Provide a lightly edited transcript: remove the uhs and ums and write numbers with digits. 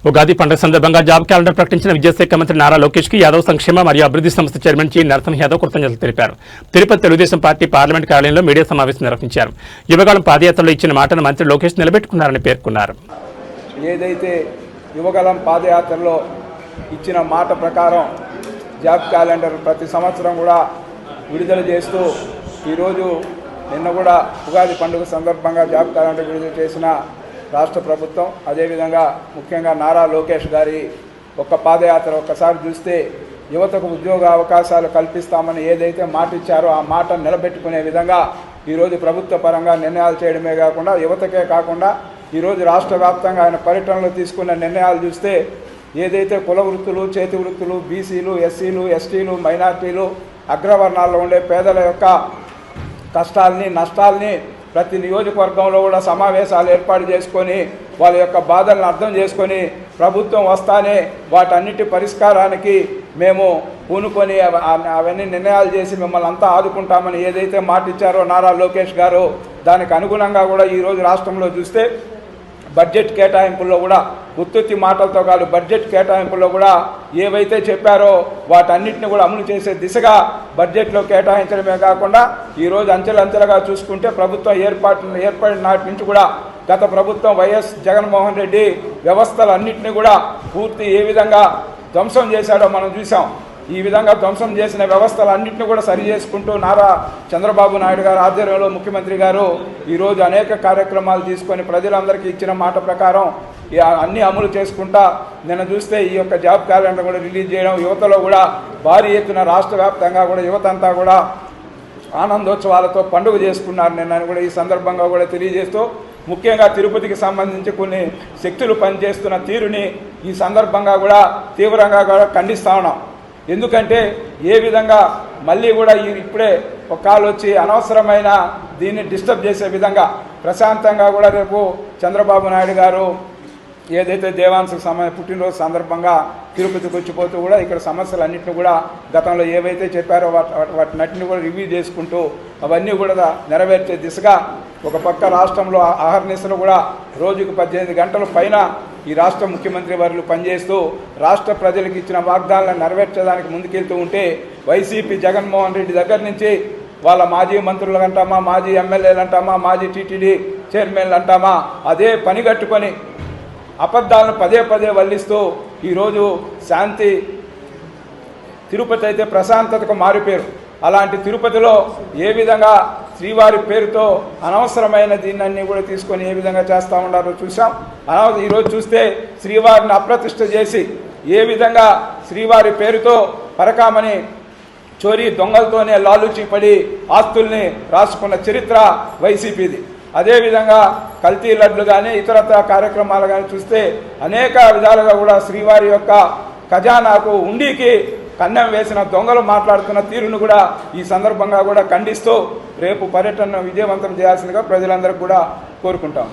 ఉగాది పండుగ సందర్భంగా job calendar ప్రకటించిన విద్యాశాఖ మంత్రి నారా లోకేష్ కి యాదవ్ సంక్షేమ మరియు అభివృద్ధి సంస్థ చైర్మన్ జి నరసింహ యాదవ్ కృతజ్ఞతలు తెలిపారు. తిరుపతి తెలుగుదేశం పార్టీ పార్లమెంట్ కార్యాలయంలో మీడియా సమావేశం నిర్వహించారు. యువగళం పాదయాత్రలో ఇచ్చిన మాటను మంత్రి లోకేష్ నిలబెట్టుకున్నారని పేర్కొన్నారు. ఏదైతే యువగళం పాదయాత్రలో ఇచ్చిన మాట ప్రకారం జాబ్ క్యాలెండర్ ప్రతి సంవత్సరం కూడా విడుదల చేస్తూ ఈరోజు నిన్న కూడా ఉగాది పండుగ సందర్భంగా జాబ్ క్యాలెండర్ విడుదల చేసిన రాష్ట్ర ప్రభుత్వం, అదేవిధంగా ముఖ్యంగా నారా లోకేష్ గారి ఒక్క పాదయాత్ర ఒక్కసారి చూస్తే యువతకు ఉద్యోగ అవకాశాలు కల్పిస్తామని ఏదైతే మాట ఇచ్చారో ఆ మాట నిలబెట్టుకునే విధంగా ఈరోజు ప్రభుత్వ పరంగా నిర్ణయాలు చేయడమే కాకుండా యువతకే కాకుండా ఈరోజు రాష్ట్ర వ్యాప్తంగా ఆయన పర్యటనలో తీసుకున్న నిర్ణయాలు చూస్తే ఏదైతే కుల వృత్తులు, చేతి వృత్తులు, బీసీలు, ఎస్సీలు, ఎస్టీలు, మైనార్టీలు, అగ్రవర్ణాల్లో ఉండే పేదల యొక్క కష్టాలని, నష్టాలని ప్రతి నియోజకవర్గంలో కూడా సమావేశాలు ఏర్పాటు చేసుకొని వాళ్ళ యొక్క బాధలను అర్థం చేసుకొని ప్రభుత్వం వస్తానే వాటన్నిటి పరిష్కారానికి మేము పూనుకొని అవన్నీ నిర్ణయాలు చేసి మిమ్మల్ని అంతా ఆదుకుంటామని ఏదైతే మాట ఇచ్చారో నారా లోకేష్ గారు, దానికి అనుగుణంగా కూడా ఈరోజు రాష్ట్రంలో చూస్తే బడ్జెట్ కేటాయింపుల్లో కూడా ఉత్తుత్తి మాటలతో కాదు, బడ్జెట్ కేటాయింపుల్లో కూడా ఏవైతే చెప్పారో వాటన్నిటిని కూడా అమలు చేసే దిశగా బడ్జెట్లో కేటాయించడమే కాకుండా ఈరోజు అంచెలంచెలుగా చూసుకుంటే ప్రభుత్వం ఏర్పడిన నాటి నుంచి కూడా గత ప్రభుత్వం వైఎస్ జగన్మోహన్ రెడ్డి వ్యవస్థలన్నింటినీ కూడా పూర్తి ఏ విధంగా ధ్వంసం చేశాడో మనం చూసాం. ఈ విధంగా ధ్వంసం చేసిన వ్యవస్థలన్నింటినీ కూడా సరి చేసుకుంటూ నారా చంద్రబాబు నాయుడు గారు ఆధ్వర్యంలో ముఖ్యమంత్రి గారు ఈరోజు అనేక కార్యక్రమాలు తీసుకొని ప్రజలందరికీ ఇచ్చిన మాట ప్రకారం అన్నీ అమలు చేసుకుంటా నిన్న చూస్తే ఈ యొక్క జాబ్ క్యాలెండర్ కూడా రిలీజ్ చేయడం, యువతలో కూడా భారీ ఎత్తున రాష్ట్ర వ్యాప్తంగా కూడా యువత అంతా కూడా ఆనందోత్సవాలతో పండుగ చేసుకున్నారు నిన్న కూడా ఈ సందర్భంగా కూడా తెలియజేస్తూ ముఖ్యంగా తిరుపతికి సంబంధించి కొన్ని శక్తులు పనిచేస్తున్న తీరుని ఈ సందర్భంగా కూడా తీవ్రంగా కూడా ఖండిస్తా ఉన్నాం. ఎందుకంటే ఏ విధంగా మళ్ళీ కూడా ఇప్పుడే ఒక కాల్ వచ్చి అనవసరమైన దీన్ని డిస్టర్బ్ చేసే విధంగా ప్రశాంతంగా కూడా రేపు చంద్రబాబు నాయుడు గారు ఏదైతే దేవాంశకు పుట్టినరోజు సందర్భంగా తిరుపతికి వచ్చిపోతూ కూడా ఇక్కడ సమస్యలన్నింటినీ కూడా గతంలో ఏవైతే చెప్పారో వాటినన్నింటినీ కూడా రివ్యూ చేసుకుంటూ అవన్నీ కూడా నెరవేర్చే దిశగా ఒక పక్క రాష్ట్రంలో అహర్నిశలు కూడా రోజుకు 18 గంటల పైన ఈ రాష్ట్ర ముఖ్యమంత్రి వర్యులు పనిచేస్తూ రాష్ట్ర ప్రజలకు ఇచ్చిన వాగ్దానాలను నెరవేర్చడానికి ముందుకెళ్తూ ఉంటే వైసీపీ జగన్మోహన్ రెడ్డి దగ్గర నుంచి వాళ్ళ మాజీ మంత్రులు అంటామా, మాజీ ఎమ్మెల్యేలు అంటామా, మాజీ టీటీడీ చైర్మన్లు అంటామా, అదే పని కట్టుకొని అబద్ధాలను పదే పదే వల్లిస్తూ ఈరోజు శాంతి తిరుపతి అయితే ప్రశాంతతకు మారిపోయారు. అలాంటి తిరుపతిలో ఏ విధంగా శ్రీవారి పేరుతో అనవసరమైన దీన్ని కూడా తీసుకొని ఏ విధంగా చేస్తూ ఉన్నారో చూసాం. ఈరోజు చూస్తే శ్రీవారిని అప్రతిష్ఠ చేసి ఏ విధంగా శ్రీవారి పేరుతో పరకామని చోరీ దొంగలతోనే లాలూచీపడి ఆస్తుల్ని రాసుకున్న చరిత్ర వైసీపీది. అదేవిధంగా కల్తీ లడ్లు కానీ ఇతరత్ర కార్యక్రమాలు కానీ చూస్తే అనేక విధాలుగా కూడా శ్రీవారి యొక్క ఖజానాకు ఉండికి కన్నం వేసిన దొంగలు మాట్లాడుతున్న తీరును కూడా ఈ సందర్భంగా కూడా ఖండిస్తూ రేపు పర్యటన విజయవంతం చేయాల్సిందిగా ప్రజలందరికీ కూడా కోరుకుంటాం.